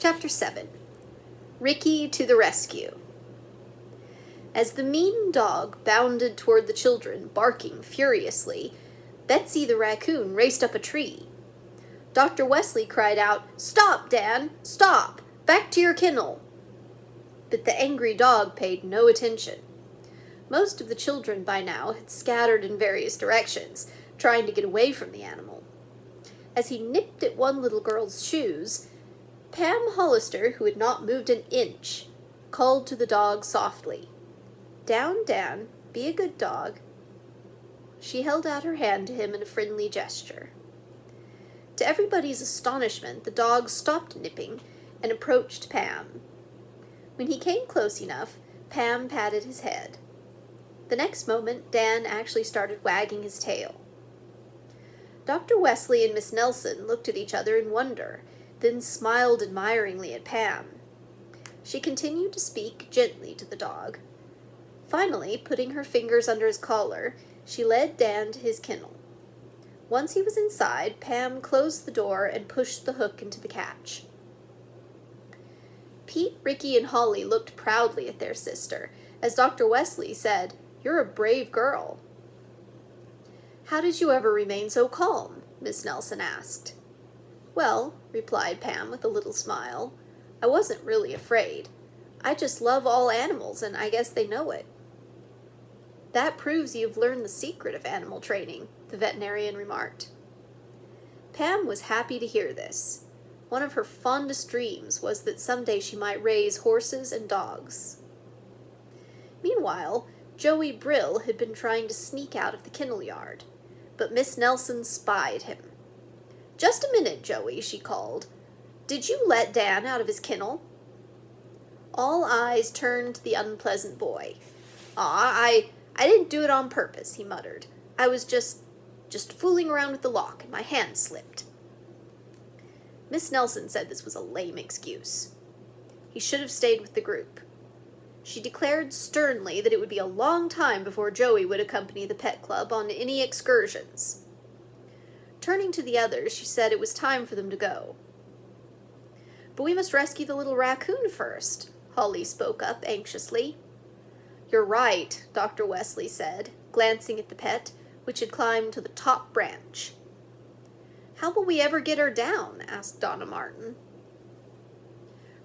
Chapter 7. Ricky to the Rescue. As the mean dog bounded toward the children, barking furiously, Betsy the raccoon raced up a tree. Dr. Wesley cried out, "Stop, Dan! Stop! Back to your kennel!" But the angry dog paid no attention. Most of the children by now had scattered in various directions, trying to get away from the animal. As he nipped at one little girl's shoes, Pam Hollister, who had not moved an inch, called to the dog softly, "Down, Dan, be a good dog." She held out her hand to him in a friendly gesture. To everybody's astonishment, the dog stopped nipping and approached Pam. When he came close enough, Pam patted his head. The next moment, Dan actually started wagging his tail. Dr. Wesley and Miss Nelson looked at each other in wonder, then smiled admiringly at Pam. She continued to speak gently to the dog. Finally, putting her fingers under his collar, she led Dan to his kennel. Once he was inside, Pam closed the door and pushed the hook into the catch. Pete, Ricky, and Holly looked proudly at their sister, as Dr. Wesley said, "You're a brave girl." "How did you ever remain so calm?" Miss Nelson asked. "Well," replied Pam with a little smile, "I wasn't really afraid. I just love all animals, and I guess they know it." "That proves you've learned the secret of animal training," the veterinarian remarked. Pam was happy to hear this. One of her fondest dreams was that someday she might raise horses and dogs. Meanwhile, Joey Brill had been trying to sneak out of the kennel yard, but Miss Nelson spied him. "Just a minute, Joey," she called. "Did you let Dan out of his kennel?" All eyes turned to the unpleasant boy. I didn't do it on purpose," he muttered. "I was just fooling around with the lock, and my hand slipped." Miss Nelson said this was a lame excuse. He should have stayed with the group. She declared sternly that it would be a long time before Joey would accompany the pet club on any excursions. Turning to the others, she said it was time for them to go. "But we must rescue the little raccoon first," Holly spoke up anxiously. "You're right," Dr. Wesley said, glancing at the pet, which had climbed to the top branch. "How will we ever get her down?" asked Donna Martin.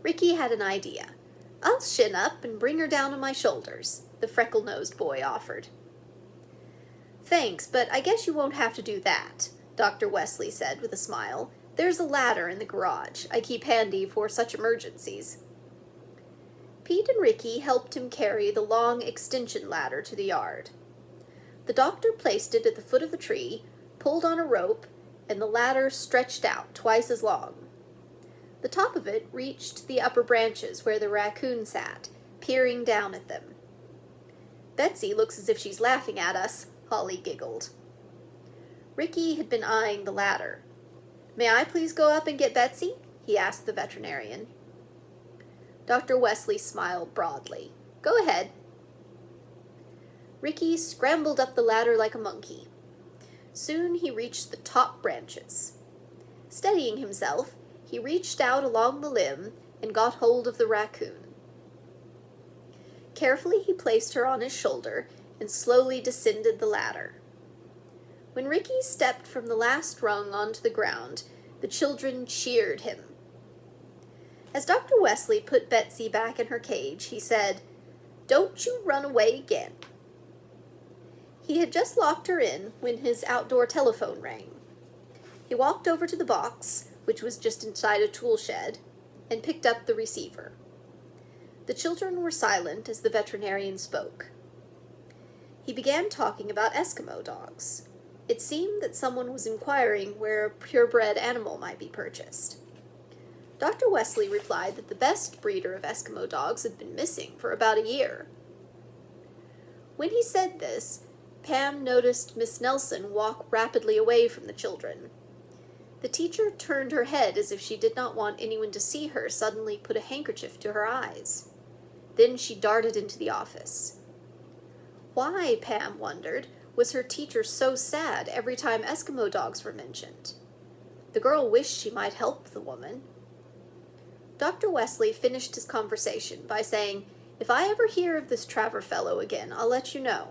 Ricky had an idea. "I'll shin up and bring her down on my shoulders," the freckle-nosed boy offered. "Thanks, but I guess you won't have to do that," Dr. Wesley said with a smile. "There's a ladder in the garage I keep handy for such emergencies." Pete and Ricky helped him carry the long extension ladder to the yard. The doctor placed it at the foot of the tree, pulled on a rope, and the ladder stretched out twice as long. The top of it reached the upper branches where the raccoon sat, peering down at them. "Betsy looks as if she's laughing at us," Holly giggled. Ricky had been eyeing the ladder. "May I please go up and get Betsy?" he asked the veterinarian. Dr. Wesley smiled broadly. "Go ahead." Ricky scrambled up the ladder like a monkey. Soon he reached the top branches. Steadying himself, he reached out along the limb and got hold of the raccoon. Carefully he placed her on his shoulder and slowly descended the ladder. When Ricky stepped from the last rung onto the ground, the children cheered him. As Dr. Wesley put Betsy back in her cage, he said, "Don't you run away again." He had just locked her in when his outdoor telephone rang. He walked over to the box, which was just inside a tool shed, and picked up the receiver. The children were silent as the veterinarian spoke. He began talking about Eskimo dogs. It seemed that someone was inquiring where a purebred animal might be purchased. Dr. Wesley replied that the best breeder of Eskimo dogs had been missing for about a year. When he said this, Pam noticed Miss Nelson walk rapidly away from the children. The teacher turned her head as if she did not want anyone to see her suddenly put a handkerchief to her eyes. Then she darted into the office. Why, Pam wondered, was her teacher so sad every time Eskimo dogs were mentioned? The girl wished she might help the woman. Dr. Wesley finished his conversation by saying, "If I ever hear of this Travers fellow again, I'll let you know."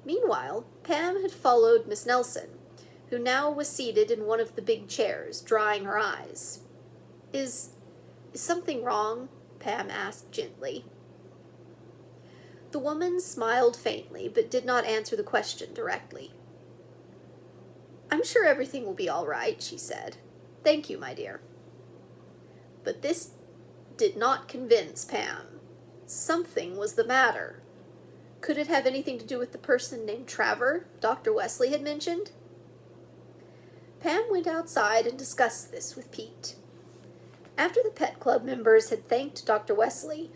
Meanwhile, Pam had followed Miss Nelson, who now was seated in one of the big chairs, drying her eyes. Is something wrong?" Pam asked gently. The woman smiled faintly, but did not answer the question directly. "I'm sure everything will be all right," she said. "Thank you, my dear." But this did not convince Pam. Something was the matter. Could it have anything to do with the person named Travers Dr. Wesley had mentioned? Pam went outside and discussed this with Pete. After the Pet Club members had thanked Dr. Wesley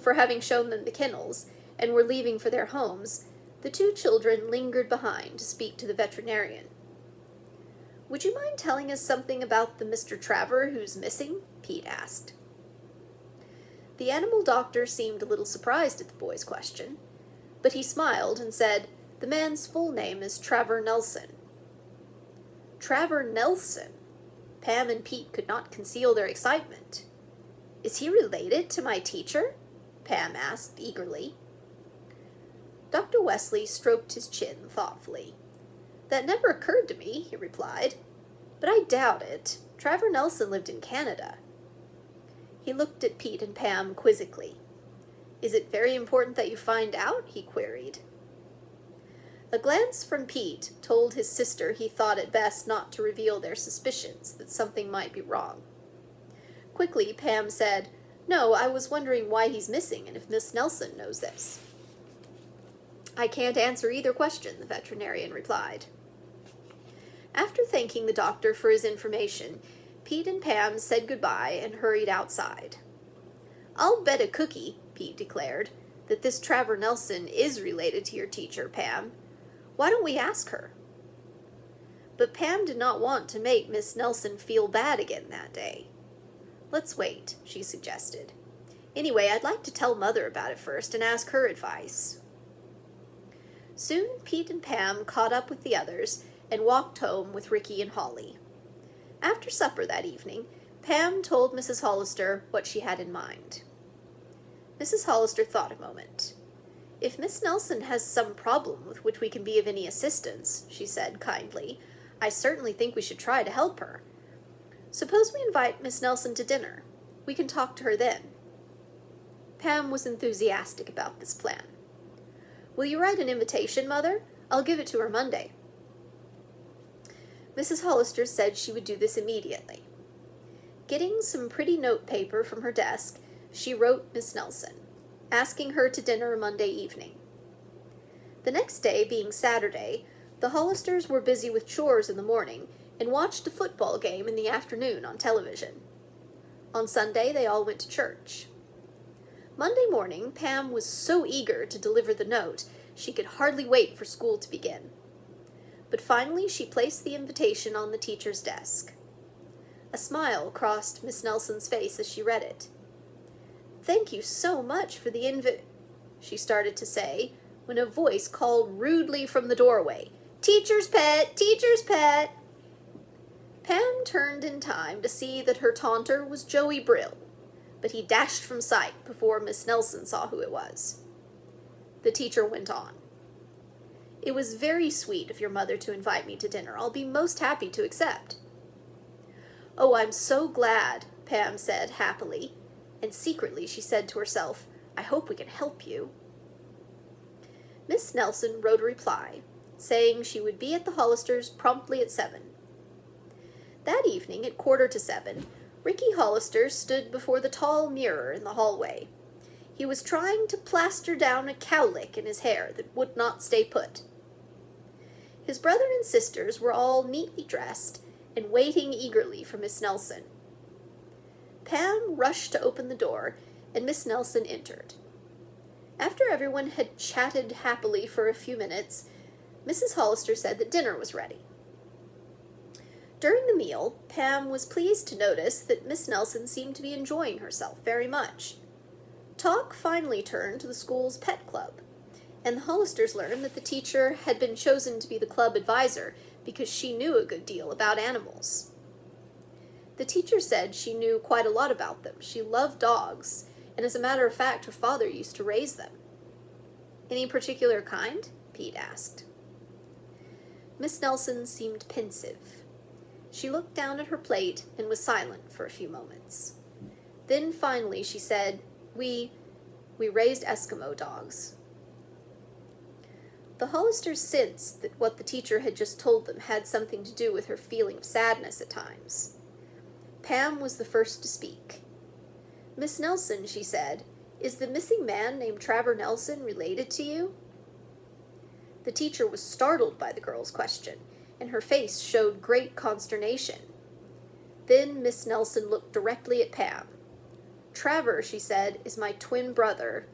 for having shown them the kennels and were leaving for their homes, the two children lingered behind to speak to the veterinarian. "Would you mind telling us something about the Mr. Travers who's missing?" Pete asked. The animal doctor seemed a little surprised at the boy's question, but he smiled and said, "The man's full name is Travers Nelson." "Travers Nelson?" Pam and Pete could not conceal their excitement. "Is he related to my teacher?" Pam asked eagerly. Dr. Wesley stroked his chin thoughtfully. "That never occurred to me," he replied. "But I doubt it. Travers Nelson lived in Canada." He looked at Pete and Pam quizzically. "Is it very important that you find out?" he queried. A glance from Pete told his sister he thought it best not to reveal their suspicions that something might be wrong. Quickly, Pam said, "No, I was wondering why he's missing and if Miss Nelson knows this." "I can't answer either question," the veterinarian replied. After thanking the doctor for his information, Pete and Pam said goodbye and hurried outside. "I'll bet a cookie," Pete declared, "that this Travers Nelson is related to your teacher, Pam. Why don't we ask her?" But Pam did not want to make Miss Nelson feel bad again that day. "Let's wait," she suggested. "Anyway, I'd like to tell Mother about it first and ask her advice." Soon Pete and Pam caught up with the others and walked home with Ricky and Holly. After supper that evening, Pam told Mrs. Hollister what she had in mind. Mrs. Hollister thought a moment. "If Miss Nelson has some problem with which we can be of any assistance," she said kindly, "I certainly think we should try to help her. Suppose we invite Miss Nelson to dinner. We can talk to her then." Pam was enthusiastic about this plan. "Will you write an invitation, Mother? I'll give it to her Monday." Mrs. Hollister said she would do this immediately. Getting some pretty note paper from her desk, she wrote Miss Nelson, asking her to dinner Monday evening. The next day, being Saturday, the Hollisters were busy with chores in the morning and watched a football game in the afternoon on television. On Sunday, they all went to church. Monday morning, Pam was so eager to deliver the note, she could hardly wait for school to begin. But finally, she placed the invitation on the teacher's desk. A smile crossed Miss Nelson's face as she read it. "Thank you so much for the she started to say, when a voice called rudely from the doorway, "Teacher's pet! Teacher's pet!" Pam turned in time to see that her taunter was Joey Brill, but he dashed from sight before Miss Nelson saw who it was. The teacher went on. "It was very sweet of your mother to invite me to dinner. I'll be most happy to accept." "Oh, I'm so glad," Pam said happily, and secretly she said to herself, "I hope we can help you." Miss Nelson wrote a reply, saying she would be at the Hollisters promptly at 7. That evening, at 7:15, Ricky Hollister stood before the tall mirror in the hallway. He was trying to plaster down a cowlick in his hair that would not stay put. His brother and sisters were all neatly dressed and waiting eagerly for Miss Nelson. Pam rushed to open the door, and Miss Nelson entered. After everyone had chatted happily for a few minutes, Mrs. Hollister said that dinner was ready. During the meal, Pam was pleased to notice that Miss Nelson seemed to be enjoying herself very much. Talk finally turned to the school's pet club, and the Hollisters learned that the teacher had been chosen to be the club advisor because she knew a good deal about animals. The teacher said she knew quite a lot about them. She loved dogs, and as a matter of fact, her father used to raise them. Any particular kind? Pete asked. Miss Nelson seemed pensive. She looked down at her plate and was silent for a few moments. Then finally she said, We raised Eskimo dogs. The Hollisters sensed that what the teacher had just told them had something to do with her feeling of sadness at times. Pam was the first to speak. Miss Nelson, she said, is the missing man named Travers Nelson related to you? The teacher was startled by the girl's question, and her face showed great consternation. Then Miss Nelson looked directly at Pam. Travers, she said, is my twin brother,